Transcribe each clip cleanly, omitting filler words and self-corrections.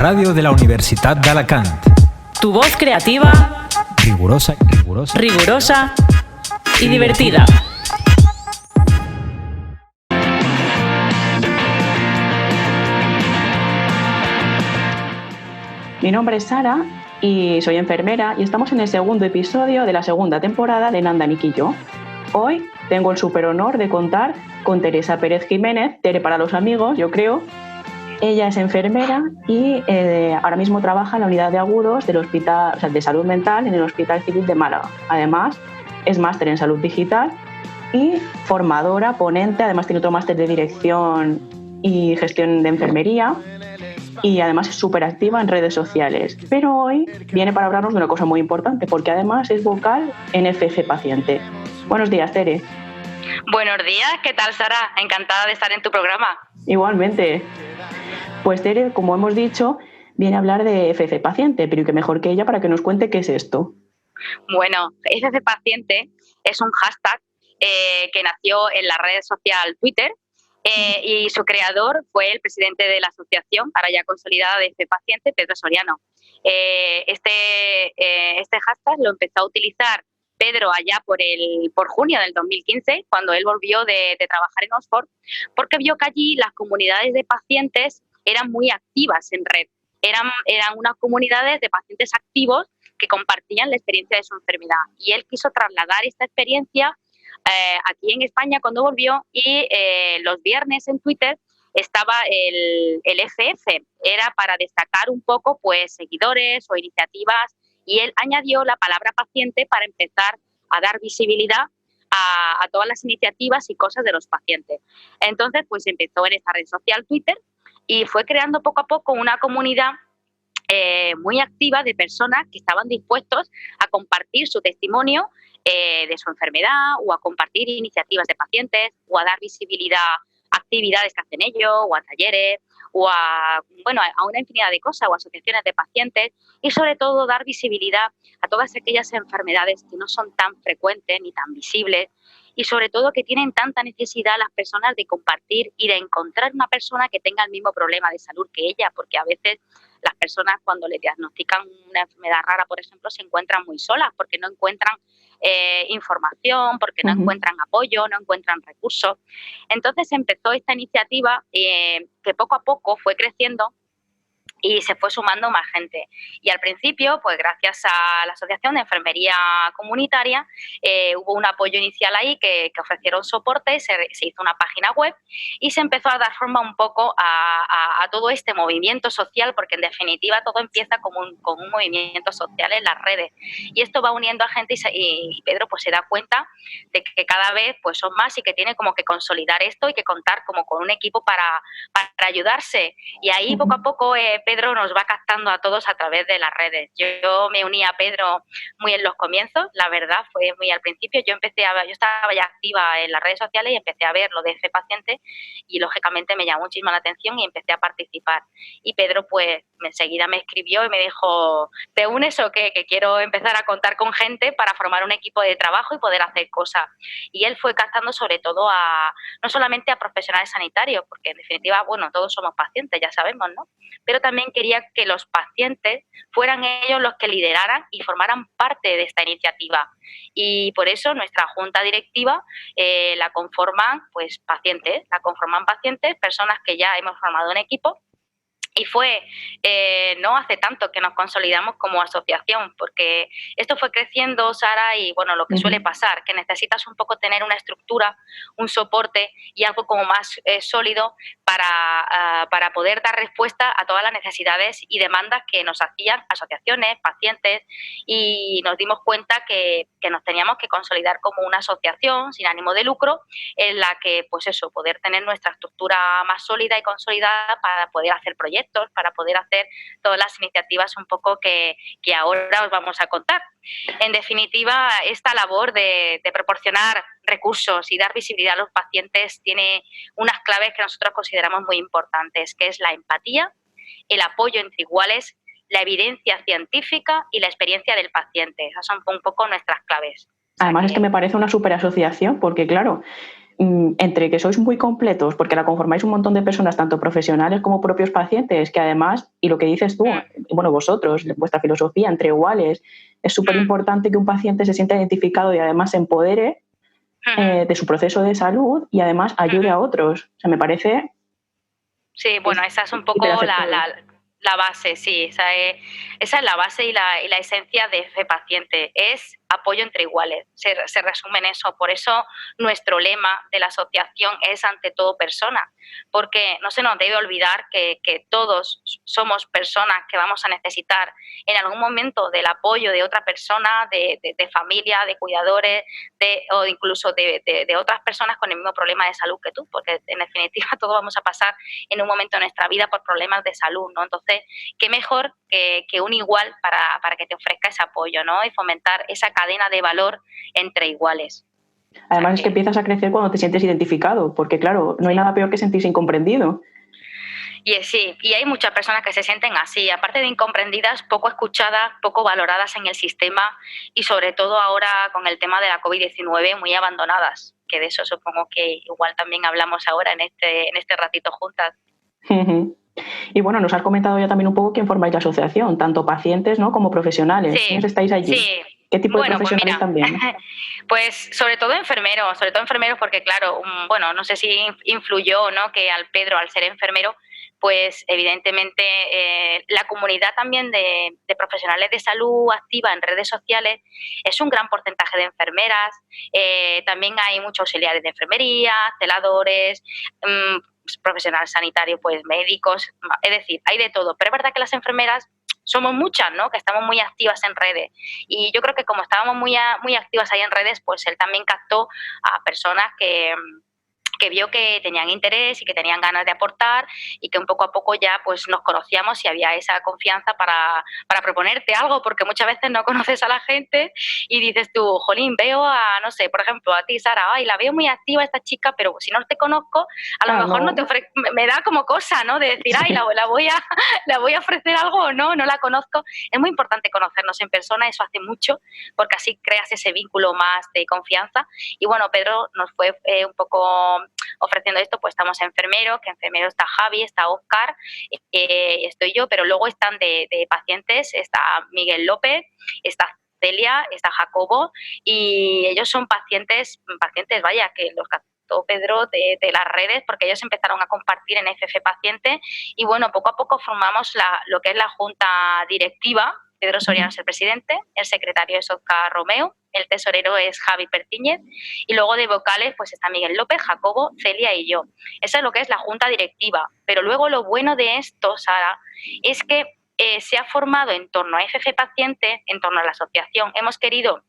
Radio de la Universitat d'Alacant. Tu voz creativa, Rigurosa y divertida. Mi nombre es Sara y soy enfermera y estamos en el segundo episodio de la segunda temporada de Nanda Nick y yo. Hoy tengo el súper honor de contar con Teresa Pérez Jiménez, Tere para los amigos, yo creo. Ella es enfermera y ahora mismo trabaja en la unidad de agudos del hospital, de salud mental en el Hospital Civil de Málaga. Además, es máster en salud digital y formadora, ponente. Además, tiene otro máster de dirección y gestión de enfermería. Y además es súper activa en redes sociales. Pero hoy viene para hablarnos de una cosa muy importante, porque además es vocal en FF Paciente. Buenos días, Tere. Buenos días, ¿qué tal, Sara? Encantada de estar en tu programa. Igualmente. Pues Tere, como hemos dicho, viene a hablar de FF Paciente, pero qué mejor que ella para que nos cuente qué es esto. Bueno, FF Paciente es un hashtag que nació en la red social Twitter y su creador fue el presidente de la asociación, ahora ya consolidada, de FF Paciente, Pedro Soriano. Este hashtag lo empezó a utilizar Pedro allá por junio del 2015, cuando él volvió de trabajar en Oxford, porque vio que allí las comunidades de pacientes eran muy activas en red. Eran unas comunidades de pacientes activos que compartían la experiencia de su enfermedad. Y él quiso trasladar esta experiencia aquí en España cuando volvió y los viernes en Twitter estaba el FF. Era para destacar un poco pues seguidores o iniciativas, y él añadió la palabra paciente para empezar a dar visibilidad a todas las iniciativas y cosas de los pacientes. Entonces pues empezó en esta red social Twitter y fue creando poco a poco una comunidad muy activa de personas que estaban dispuestos a compartir su testimonio de su enfermedad, o a compartir iniciativas de pacientes, o a dar visibilidad a actividades que hacen ellos, o a talleres, o a una infinidad de cosas, o asociaciones de pacientes, y sobre todo dar visibilidad a todas aquellas enfermedades que no son tan frecuentes ni tan visibles, y sobre todo que tienen tanta necesidad las personas de compartir y de encontrar una persona que tenga el mismo problema de salud que ella, porque a veces las personas cuando le diagnostican una enfermedad rara, por ejemplo, se encuentran muy solas porque no encuentran información, porque no encuentran apoyo, no encuentran recursos. Entonces empezó esta iniciativa que poco a poco fue creciendo y se fue sumando más gente. Y al principio, pues gracias a la Asociación de Enfermería Comunitaria, hubo un apoyo inicial ahí que ofrecieron soporte, se hizo una página web y se empezó a dar forma un poco a todo este movimiento social, porque en definitiva todo empieza como un movimiento social en las redes. Y esto va uniendo a gente y Pedro pues se da cuenta de que cada vez pues son más y que tiene como que consolidar esto y que contar como con un equipo para ayudarse. Y ahí poco a poco Pedro nos va captando a todos a través de las redes. Yo me uní a Pedro muy en los comienzos, la verdad, fue muy al principio. Yo estaba ya activa en las redes sociales y empecé a ver lo de FF Paciente y lógicamente me llamó muchísimo la atención y empecé a participar. Y Pedro pues enseguida me escribió y me dijo, ¿te unes o qué? Que quiero empezar a contar con gente para formar un equipo de trabajo y poder hacer cosas. Y él fue captando sobre todo no solamente a profesionales sanitarios, porque en definitiva, bueno, todos somos pacientes, ya sabemos, ¿no? Pero también quería que los pacientes fueran ellos los que lideraran y formaran parte de esta iniciativa. Y por eso nuestra junta directiva la conforman pacientes, personas que ya hemos formado en equipo. Y fue no hace tanto que nos consolidamos como asociación, porque esto fue creciendo, Sara, y bueno, lo que suele pasar, que necesitas un poco tener una estructura, un soporte y algo como más sólido para poder dar respuesta a todas las necesidades y demandas que nos hacían asociaciones, pacientes, y nos dimos cuenta que nos teníamos que consolidar como una asociación sin ánimo de lucro, en la que, pues eso, poder tener nuestra estructura más sólida y consolidada para poder hacer proyectos, para poder hacer todas las iniciativas un poco que ahora os vamos a contar. En definitiva, esta labor de proporcionar recursos y dar visibilidad a los pacientes tiene unas claves que nosotros consideramos muy importantes, que es la empatía, el apoyo entre iguales, la evidencia científica y la experiencia del paciente. Esas son un poco nuestras claves. Además es que me parece una súper asociación, porque claro, entre que sois muy completos, porque la conformáis un montón de personas, tanto profesionales como propios pacientes, que además, y lo que dices tú, bueno, vosotros, vuestra filosofía entre iguales, es súper importante que un paciente se sienta identificado y además se empodere de su proceso de salud y además ayude a otros. O sea, me parece... Sí, bueno, esa es un poco la base, sí, esa es la base y la esencia de Fe Paciente, es apoyo entre iguales, se resume en eso. Por eso nuestro lema de la asociación es ante todo persona, porque no se nos debe olvidar que todos somos personas que vamos a necesitar en algún momento del apoyo de otra persona, de familia, de cuidadores, o incluso de otras personas con el mismo problema de salud que tú, porque en definitiva todos vamos a pasar en un momento de nuestra vida por problemas de salud, ¿no? Entonces, qué mejor que un igual para que te ofrezca ese apoyo, ¿no? Y fomentar esa cadena de valor entre iguales. Además, es que empiezas a crecer cuando te sientes identificado, porque claro, no hay nada peor que sentirse incomprendido. Y sí, y hay muchas personas que se sienten así, aparte de incomprendidas, poco escuchadas, poco valoradas en el sistema y sobre todo ahora con el tema de la COVID-19 muy abandonadas, que de eso supongo que igual también hablamos ahora en este ratito juntas. Y bueno, nos has comentado ya también un poco quién formáis la asociación, tanto pacientes, ¿no?, como profesionales. Sí, ¿Quiénes estáis allí? Sí. ¿Qué tipo de profesionales también? Pues sobre todo enfermeros porque claro, bueno, no sé si influyó, ¿no?, que al Pedro, al ser enfermero, pues evidentemente la comunidad también de profesionales de salud activa en redes sociales es un gran porcentaje de enfermeras, también hay muchos auxiliares de enfermería, celadores, profesional sanitario, pues médicos, es decir, hay de todo, pero es verdad que las enfermeras somos muchas, ¿no?, que estamos muy activas en redes y yo creo que como estábamos muy activas ahí en redes, pues él también captó a personas que vio que tenían interés y que tenían ganas de aportar y que un poco a poco ya pues nos conocíamos y había esa confianza para proponerte algo, porque muchas veces no conoces a la gente y dices tú, jolín, veo a, no sé, por ejemplo, a ti, Sara, ay, la veo muy activa esta chica, pero si no te conozco, a lo mejor no te me da como cosa, ¿no?, de decir, ay, la voy a ofrecer algo o no la conozco. Es muy importante conocernos en persona, eso hace mucho, porque así creas ese vínculo más de confianza. Y bueno, Pedro nos fue un poco ofreciendo esto, pues estamos enfermeros, que enfermero está Javi, está Óscar, estoy yo, pero luego están de pacientes, está Miguel López, está Celia, está Jacobo, y ellos son pacientes, vaya, que los captó Pedro de las redes, porque ellos empezaron a compartir en FF Paciente, y bueno, poco a poco formamos lo que es la junta directiva. Pedro Soriano es el presidente, el secretario es Óscar Romeo, el tesorero es Javi Pertíñez y luego de vocales pues está Miguel López, Jacobo, Celia y yo. Esa es lo que es la junta directiva. Pero luego lo bueno de esto, Sara, es que se ha formado en torno a FF Paciente, en torno a la asociación. Hemos querido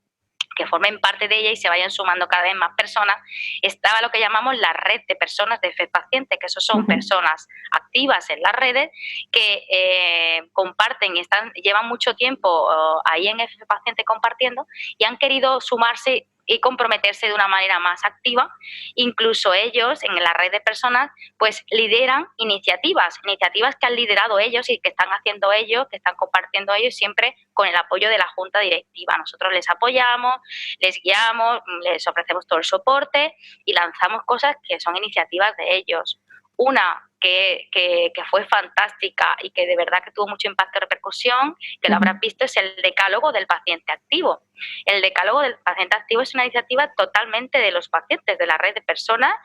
que formen parte de ella y se vayan sumando cada vez más personas. Estaba lo que llamamos la red de personas de FE Paciente, que eso son personas activas en las redes que comparten y llevan mucho tiempo ahí en FE Paciente compartiendo y han querido sumarse y comprometerse de una manera más activa. Incluso ellos, en la red de personas, pues lideran iniciativas que han liderado ellos y que están haciendo ellos, que están compartiendo ellos, siempre con el apoyo de la junta directiva. Nosotros les apoyamos, les guiamos, les ofrecemos todo el soporte y lanzamos cosas que son iniciativas de ellos. Una que fue fantástica y que de verdad que tuvo mucho impacto y repercusión, que lo habrás visto, es el decálogo del paciente activo. El decálogo del paciente activo es una iniciativa totalmente de los pacientes, de la red de personas.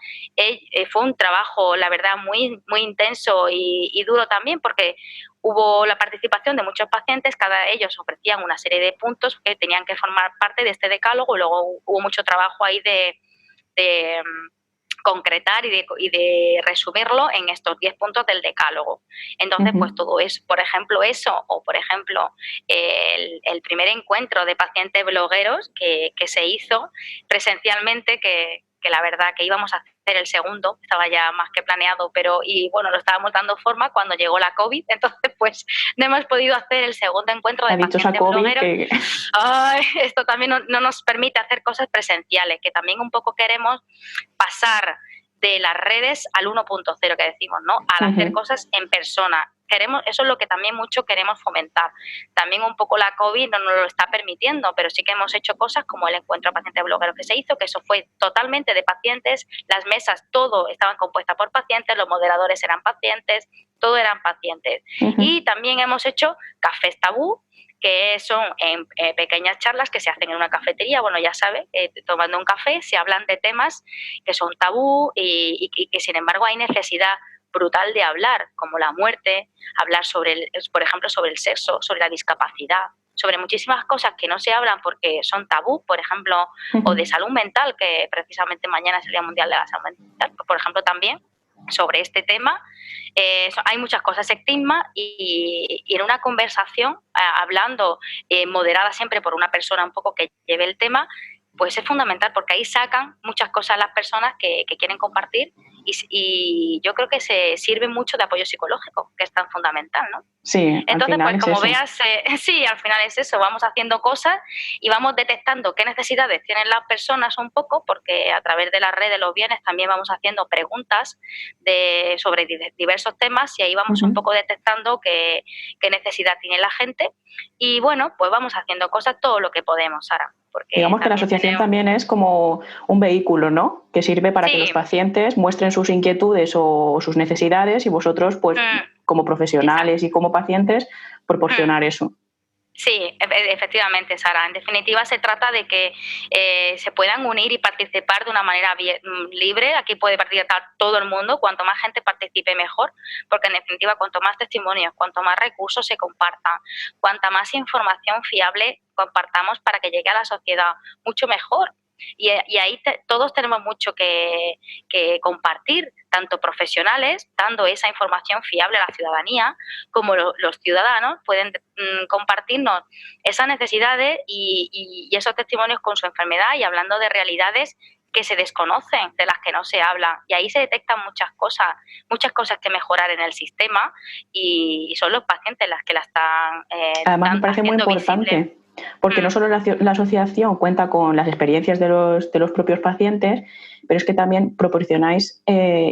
Fue un trabajo, la verdad, muy, muy intenso y duro también, porque hubo la participación de muchos pacientes, cada ellos ofrecían una serie de puntos que tenían que formar parte de este decálogo, y luego hubo mucho trabajo ahí de concretar y de resumirlo en estos 10 puntos del decálogo. Entonces, pues todo eso, por ejemplo, eso, o por ejemplo, el primer encuentro de pacientes blogueros que se hizo presencialmente, que la verdad que íbamos a hacer el segundo, estaba ya más que planeado, y bueno, lo estábamos dando forma cuando llegó la COVID, entonces pues no hemos podido hacer el segundo encuentro de pacientes blogueros. Ay, esto también no nos permite hacer cosas presenciales, que también un poco queremos pasar de las redes al 1.0 que decimos, ¿no? Al hacer cosas en persona. eso es lo que también mucho queremos fomentar. También un poco la COVID no nos lo está permitiendo, pero sí que hemos hecho cosas como el encuentro paciente bloguero que se hizo, que eso fue totalmente de pacientes, las mesas todo estaban compuestas por pacientes, los moderadores eran pacientes, todo eran pacientes. Y también hemos hecho cafés tabú, que son pequeñas charlas que se hacen en una cafetería, bueno, ya sabes, tomando un café, se hablan de temas que son tabú y que sin embargo hay necesidad brutal de hablar, como la muerte, hablar sobre, por ejemplo, sobre el sexo, sobre la discapacidad, sobre muchísimas cosas que no se hablan porque son tabú, por ejemplo, o de salud mental, que precisamente mañana es el Día Mundial de la Salud Mental, por ejemplo, también sobre este tema. Hay muchas cosas estigma y en una conversación, hablando moderada siempre por una persona un poco que lleve el tema, pues es fundamental porque ahí sacan muchas cosas las personas que quieren compartir y yo creo que se sirve mucho de apoyo psicológico, que es tan fundamental, ¿no? Sí, entonces, pues como es veas, sí, al final es eso, vamos haciendo cosas y vamos detectando qué necesidades tienen las personas un poco, porque a través de las redes, los bienes, también vamos haciendo preguntas sobre diversos temas y ahí vamos un poco detectando qué necesidad tiene la gente y bueno, pues vamos haciendo cosas todo lo que podemos, Sara. Digamos que la asociación también es como un vehículo, ¿no? Que sirve para que los pacientes muestren sus inquietudes o sus necesidades y vosotros, pues, como profesionales y como pacientes, proporcionar eso. Sí, efectivamente, Sara. En definitiva, se trata de que se puedan unir y participar de una manera libre. Aquí puede participar todo el mundo. Cuanto más gente participe, mejor, porque en definitiva, cuanto más testimonios, cuanto más recursos se compartan, cuanta más información fiable compartamos para que llegue a la sociedad, mucho mejor. Y ahí todos tenemos mucho que compartir, tanto profesionales, dando esa información fiable a la ciudadanía, como los ciudadanos pueden compartirnos esas necesidades y esos testimonios con su enfermedad y hablando de realidades que se desconocen, de las que no se hablan. Y ahí se detectan muchas cosas que mejorar en el sistema y son los pacientes las que la están además me parece muy importante. Visible. Porque no solo la asociación cuenta con las experiencias de los propios pacientes, pero es que también proporcionáis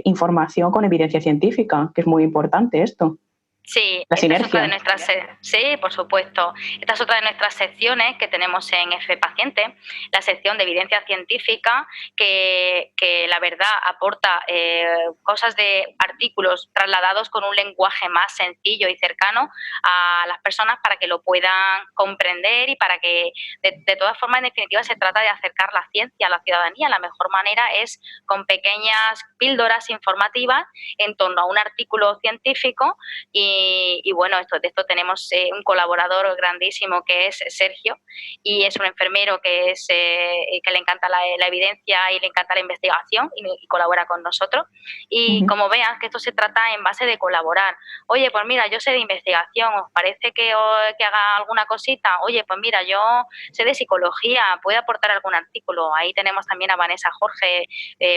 información con evidencia científica, que es muy importante esto. Sí, esta es otra de nuestras, sí, por supuesto. Esta es otra de nuestras secciones que tenemos en F Paciente, la sección de evidencia científica, que la verdad aporta cosas de artículos trasladados con un lenguaje más sencillo y cercano a las personas para que lo puedan comprender y para que, de todas formas, en definitiva, se trata de acercar la ciencia a la ciudadanía. La mejor manera es con pequeñas píldoras informativas en torno a un artículo científico y bueno, de esto tenemos un colaborador grandísimo que es Sergio y es un enfermero que le encanta la evidencia y le encanta la investigación y colabora con nosotros. Y como vean que esto se trata en base de colaborar. Oye, pues mira, yo sé de investigación, ¿os parece que haga alguna cosita? Oye, pues mira, yo sé de psicología, ¿puedo aportar algún artículo? Ahí tenemos también a Vanessa Jorge,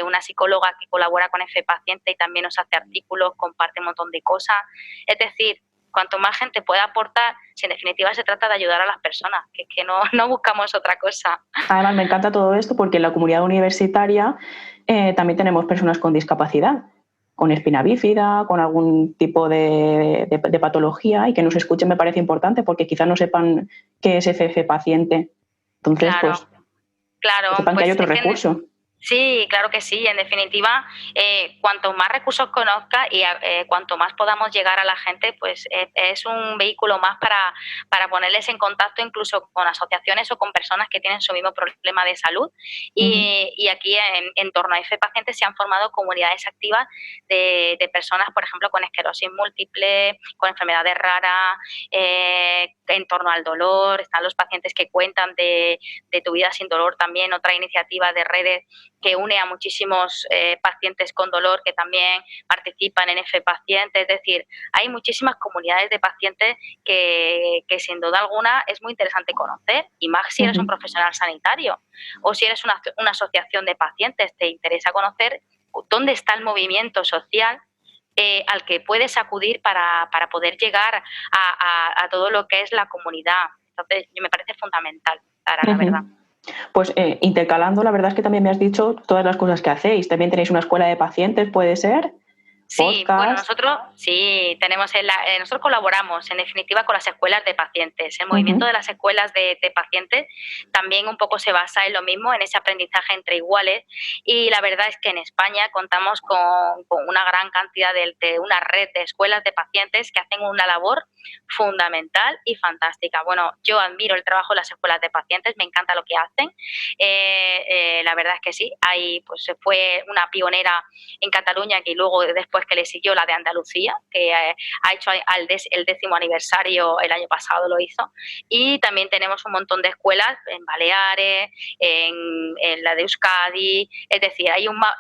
una psicóloga que colabora con F Paciente y también nos hace artículos, comparte un montón de cosas. Es decir, cuanto más gente pueda aportar, si en definitiva se trata de ayudar a las personas, que es que no buscamos otra cosa. Además, me encanta todo esto porque en la comunidad universitaria también tenemos personas con discapacidad, con espina bífida, con algún tipo de patología, y que nos escuchen me parece importante porque quizás no sepan qué es F Paciente. Entonces, pues, sepan que hay otro recurso. Sí, claro que sí. En definitiva, cuanto más recursos conozca y cuanto más podamos llegar a la gente, pues es un vehículo más para ponerles en contacto incluso con asociaciones o con personas que tienen su mismo problema de salud. Y aquí en torno a F Pacientes se han formado comunidades activas de personas, por ejemplo, con esclerosis múltiple, con enfermedades raras, en torno al dolor. Están los pacientes que cuentan de Tu Vida Sin Dolor, también otra iniciativa de redes que une a muchísimos pacientes con dolor que también participan en F Paciente. Es decir, hay muchísimas comunidades de pacientes que sin duda alguna es muy interesante conocer, y más si eres un profesional sanitario o si eres una asociación de pacientes, te interesa conocer dónde está el movimiento social al que puedes acudir para poder llegar a todo lo que es la comunidad. Entonces, me parece fundamental, Sara, la verdad. Pues intercalando, la verdad es que también me has dicho todas las cosas que hacéis. También tenéis una escuela de pacientes, ¿puede ser? Sí, bueno, podcast. nosotros sí tenemos nosotros colaboramos en definitiva con las escuelas de pacientes. El movimiento de las escuelas de pacientes también un poco se basa en lo mismo, en ese aprendizaje entre iguales, y la verdad es que en España contamos con una gran cantidad de una red de escuelas de pacientes que hacen una labor fundamental y fantástica. Bueno, yo admiro el trabajo de las escuelas de pacientes, me encanta lo que hacen. La verdad es que sí, pues fue una pionera en Cataluña, que luego después que le siguió la de Andalucía, que ha hecho el 10º aniversario el año pasado, lo hizo, y también tenemos un montón de escuelas en Baleares, en la de Euskadi, es decir,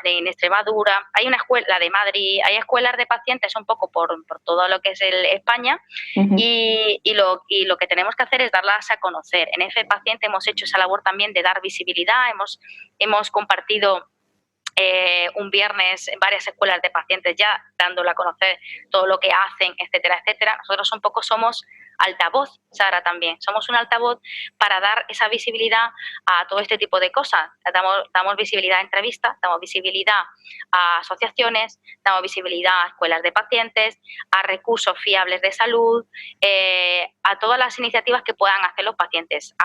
en Extremadura, hay una escuela, la de Madrid, hay escuelas de pacientes un poco por todo lo que es España, y lo que tenemos que hacer es darlas a conocer. En F Paciente hemos hecho esa labor también de dar visibilidad, hemos compartido un viernes en varias escuelas de pacientes ya dándole a conocer todo lo que hacen, etcétera, etcétera. Nosotros un poco somos altavoz, Sara, también. Somos un altavoz para dar esa visibilidad a todo este tipo de cosas. Damos visibilidad a entrevistas, damos visibilidad a asociaciones, damos visibilidad a escuelas de pacientes, a recursos fiables de salud, a todas las iniciativas que puedan hacer los pacientes.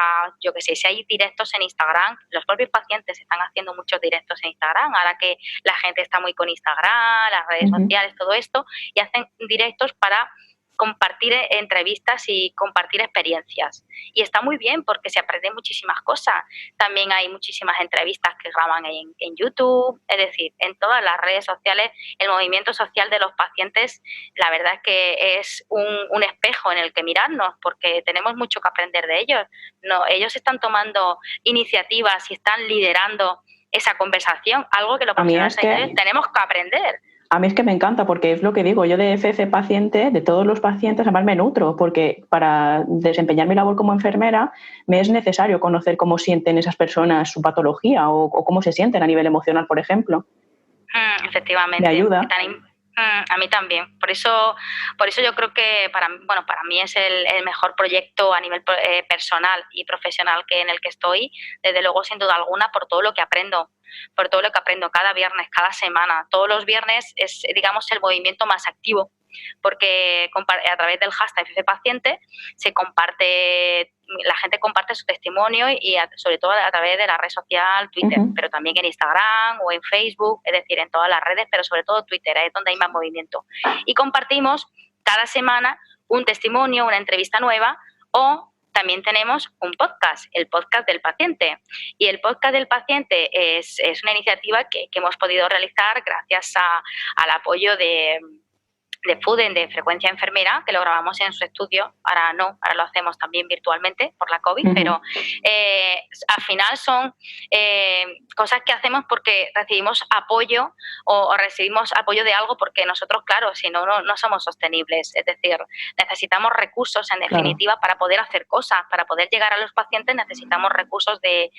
Yo que sé, si hay directos en Instagram, los propios pacientes están haciendo muchos directos en Instagram, ahora que la gente está muy con Instagram, las redes sociales, todo esto, y hacen directos para compartir entrevistas y compartir experiencias. Y está muy bien porque se aprenden muchísimas cosas. También hay muchísimas entrevistas que graban en YouTube, es decir, en todas las redes sociales. El movimiento social de los pacientes, la verdad es que es un espejo en el que mirarnos, porque tenemos mucho que aprender de ellos. No, ellos están tomando iniciativas y están liderando esa conversación, algo que los profesionales sanitarios tenemos que aprender. A mí es que me encanta, porque es lo que digo, yo de FC paciente, de todos los pacientes, además me nutro, porque para desempeñar mi labor como enfermera me es necesario conocer cómo sienten esas personas su patología o cómo se sienten a nivel emocional, por ejemplo. Efectivamente. Me ayuda. A mí también. Por eso yo creo que para mí es el mejor proyecto a nivel personal y profesional en el que estoy, desde luego, sin duda alguna, por todo lo que aprendo cada viernes, cada semana. Todos los viernes es, digamos, el movimiento más activo, porque a través del hashtag FFPaciente la gente comparte su testimonio y sobre todo a través de la red social Twitter, pero también en Instagram o en Facebook, es decir, en todas las redes, pero sobre todo Twitter, es donde hay más movimiento. Y compartimos cada semana un testimonio, una entrevista nueva, o también tenemos un podcast, el podcast del paciente. Y el podcast del paciente es una iniciativa que hemos podido realizar gracias al apoyo de FUDEN, de Frecuencia Enfermera, que lo grabamos en su estudio. Ahora lo hacemos también virtualmente por la COVID, pero al final son cosas que hacemos porque recibimos apoyo o recibimos apoyo de algo, porque nosotros, claro, si no somos sostenibles. Es decir, necesitamos recursos, en definitiva, para poder hacer cosas, para poder llegar a los pacientes necesitamos recursos de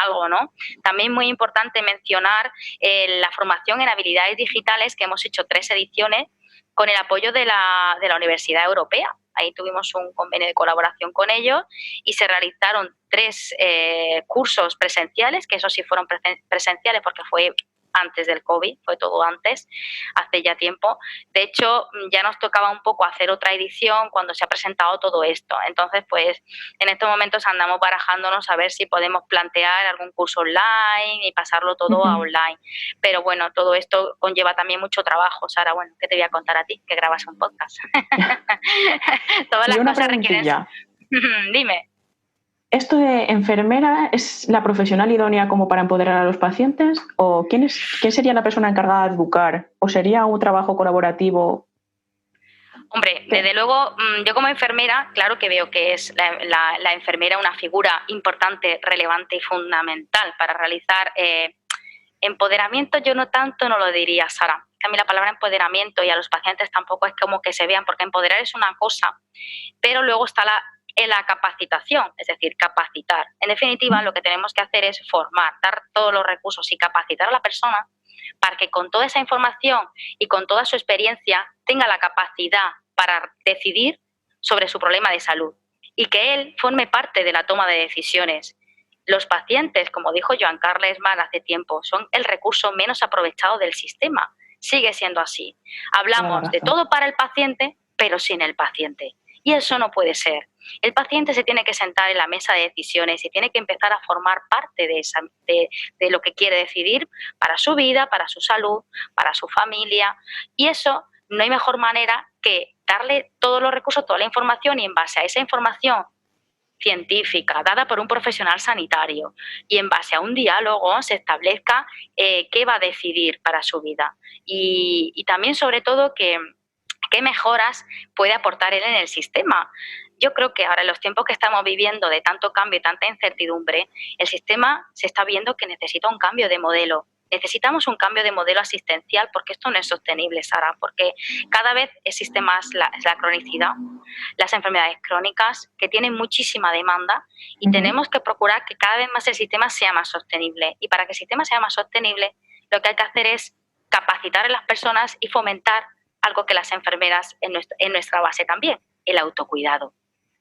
algo, ¿no? También muy importante mencionar la formación en habilidades digitales, que hemos hecho 3 ediciones, con el apoyo de la Universidad Europea. Ahí tuvimos un convenio de colaboración con ellos y se realizaron 3 cursos presenciales, que esos sí fueron presenciales porque fue antes del COVID, fue todo antes, hace ya tiempo. De hecho, ya nos tocaba un poco hacer otra edición cuando se ha presentado todo esto. Entonces, pues, en estos momentos andamos barajándonos a ver si podemos plantear algún curso online y pasarlo todo a online. Pero bueno, todo esto conlleva también mucho trabajo. Sara, bueno, ¿qué te voy a contar a ti? Que grabas un podcast. Todas las cosas requieren... Dime. ¿Esto de enfermera es la profesional idónea como para empoderar a los pacientes? ¿O quién sería la persona encargada de educar? ¿O sería un trabajo colaborativo? Hombre, desde luego, yo como enfermera, claro que veo que es la enfermera una figura importante, relevante y fundamental para realizar empoderamiento. Yo no lo diría, Sara. A mí la palabra empoderamiento y a los pacientes tampoco es como que se vean, porque empoderar es una cosa, pero luego está la capacitación, es decir, capacitar. En definitiva, lo que tenemos que hacer es formar, dar todos los recursos y capacitar a la persona para que con toda esa información y con toda su experiencia tenga la capacidad para decidir sobre su problema de salud y que él forme parte de la toma de decisiones. Los pacientes, como dijo Joan Carles Mar hace tiempo, son el recurso menos aprovechado del sistema. sigue siendo así. Hablamos de todo para el paciente, pero sin el paciente. Y eso no puede ser. El paciente se tiene que sentar en la mesa de decisiones y tiene que empezar a formar parte de lo que quiere decidir para su vida, para su salud, para su familia. Y eso no hay mejor manera que darle todos los recursos, toda la información, y en base a esa información científica dada por un profesional sanitario y en base a un diálogo se establezca qué va a decidir para su vida. Y también, sobre todo, qué mejoras puede aportar él en el sistema. Yo creo que ahora, en los tiempos que estamos viviendo de tanto cambio y tanta incertidumbre, el sistema se está viendo que necesita un cambio de modelo. Necesitamos un cambio de modelo asistencial, porque esto no es sostenible, Sara, porque cada vez existe más la cronicidad, las enfermedades crónicas, que tienen muchísima demanda, y tenemos que procurar que cada vez más el sistema sea más sostenible. Y para que el sistema sea más sostenible, lo que hay que hacer es capacitar a las personas y fomentar algo que las enfermeras en nuestra base también, el autocuidado.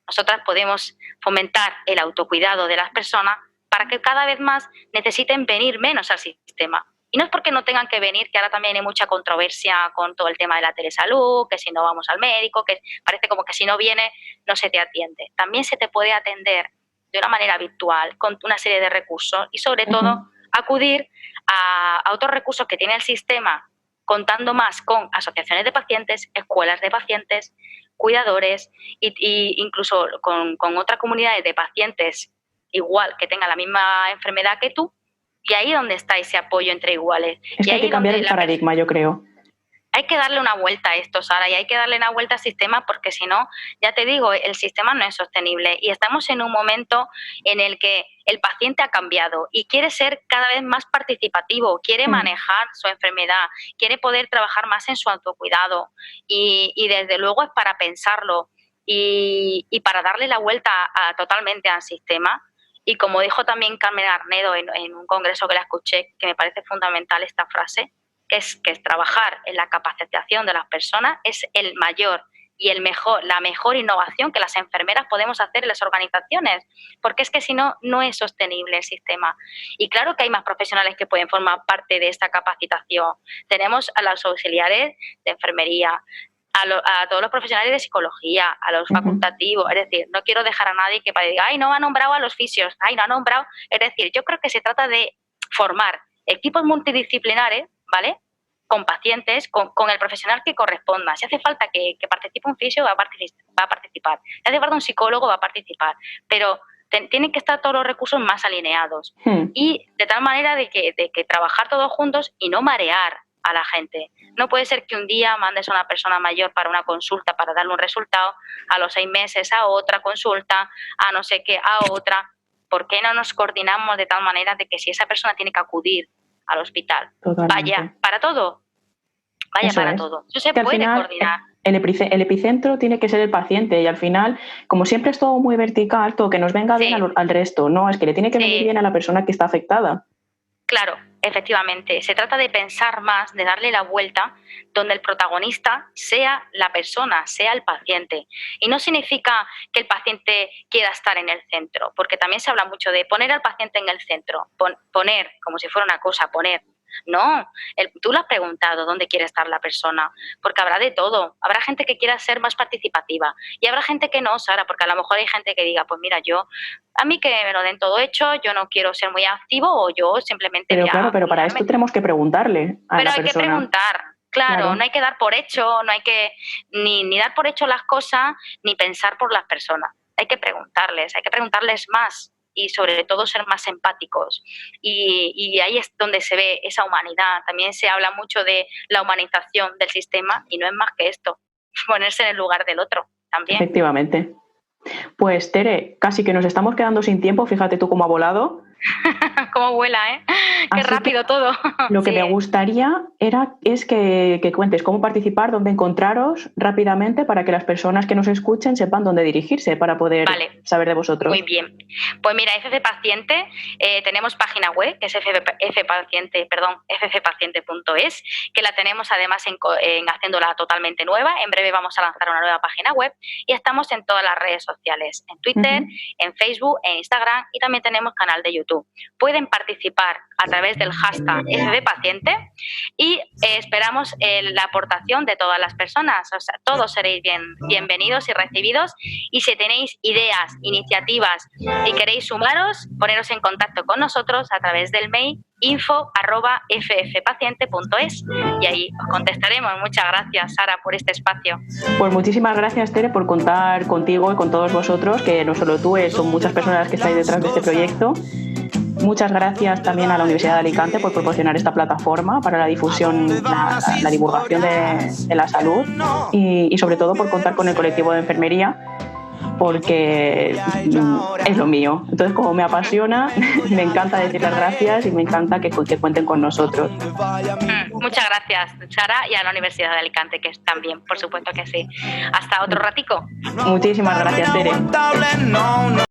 Nosotras podemos fomentar el autocuidado de las personas para que cada vez más necesiten venir menos al sistema. Y no es porque no tengan que venir, que ahora también hay mucha controversia con todo el tema de la telesalud, que si no vamos al médico, que parece como que si no viene no se te atiende. También se te puede atender de una manera virtual, con una serie de recursos, y sobre todo acudir a otros recursos que tiene el sistema, contando más con asociaciones de pacientes, escuelas de pacientes, cuidadores y incluso con otras comunidades de pacientes igual, que tengan la misma enfermedad que tú, y ahí donde está ese apoyo entre iguales. Es que hay que cambiar el paradigma, yo creo. Hay que darle una vuelta a esto, Sara, y hay que darle una vuelta al sistema, porque si no, ya te digo, el sistema no es sostenible, y estamos en un momento en el que el paciente ha cambiado y quiere ser cada vez más participativo, quiere manejar su enfermedad, quiere poder trabajar más en su autocuidado, y desde luego es para pensarlo y para darle la vuelta totalmente al sistema. Y como dijo también Carmen Arnedo en un congreso que la escuché, que me parece fundamental esta frase, que es trabajar en la capacitación de las personas es el mayor y la mejor innovación que las enfermeras podemos hacer en las organizaciones, porque es que si no, no es sostenible el sistema. Y claro que hay más profesionales que pueden formar parte de esta capacitación. Tenemos a los auxiliares de enfermería, a todos los profesionales de psicología, a los facultativos. Es decir, no quiero dejar a nadie que diga, ay, no ha nombrado a los fisios, ay, no ha nombrado. Es decir, yo creo que se trata de formar equipos multidisciplinares, ¿vale?, con pacientes, con el profesional que corresponda. Si hace falta que participe un fisio, va a participar. Si hace falta un psicólogo, va a participar. Pero tienen que estar todos los recursos más alineados. Y de tal manera de que trabajar todos juntos y no marear a la gente. No puede ser que un día mandes a una persona mayor para una consulta, para darle un resultado, a los 6 meses a otra consulta, a no sé qué, a otra. ¿Por qué no nos coordinamos de tal manera de que si esa persona tiene que acudir al hospital, vaya para todo? Vaya Eso para es. todo. Eso se Que al puede final, coordinar. el epicentro tiene que ser el paciente, y al final, como siempre es todo muy vertical, todo que nos venga bien al resto. No, es que le tiene que venir bien a la persona que está afectada. Claro, efectivamente. Se trata de pensar más, de darle la vuelta, donde el protagonista sea la persona, sea el paciente. Y no significa que el paciente quiera estar en el centro, porque también se habla mucho de poner al paciente en el centro, poner, como si fuera una cosa, poner. No, tú le has preguntado dónde quiere estar la persona, porque habrá de todo. Habrá gente que quiera ser más participativa y habrá gente que no, Sara, porque a lo mejor hay gente que diga, pues mira, a mí que me lo den todo hecho, yo no quiero ser muy activo, o yo simplemente... Pero para esto tenemos que preguntarle a la persona. Pero hay que preguntar, claro, no hay que dar por hecho, no hay que ni dar por hecho las cosas, ni pensar por las personas. Hay que preguntarles más. Y sobre todo ser más empáticos. Y ahí es donde se ve esa humanidad. También se habla mucho de la humanización del sistema, y no es más que esto, ponerse en el lugar del otro también. Efectivamente. Pues Tere, casi que nos estamos quedando sin tiempo, fíjate tú cómo ha volado. Cómo vuela, ¿eh? Qué Así rápido todo. Lo que me gustaría es que cuentes cómo participar, dónde encontraros rápidamente, para que las personas que nos escuchen sepan dónde dirigirse para poder saber de vosotros. Muy bien. Pues mira, FC Paciente, tenemos página web, que es ffpaciente.es, que la tenemos además en haciéndola totalmente nueva. En breve vamos a lanzar una nueva página web, y estamos en todas las redes sociales, en Twitter, en Facebook, en Instagram, y también tenemos canal de YouTube. YouTube. Pueden participar a través del hashtag FBPaciente y esperamos la aportación de todas las personas. O sea, todos seréis bienvenidos y recibidos. Y si tenéis ideas, iniciativas y queréis sumaros, poneros en contacto con nosotros a través del mail info@ffpaciente.es y ahí os contestaremos. Muchas gracias, Sara, por este espacio. Pues muchísimas gracias, Tere, por contar contigo y con todos vosotros, que no solo tú, son muchas personas las que estáis detrás de este proyecto. Muchas gracias también a la Universidad de Alicante por proporcionar esta plataforma para la difusión, la divulgación de la salud y sobre todo por contar con el colectivo de enfermería, porque es lo mío. Entonces, como me apasiona, me encanta decir las gracias y me encanta que cuenten con nosotros. Muchas gracias, Sara, y a la Universidad de Alicante, que también, por supuesto que sí. Hasta otro ratico. Muchísimas gracias, Tere.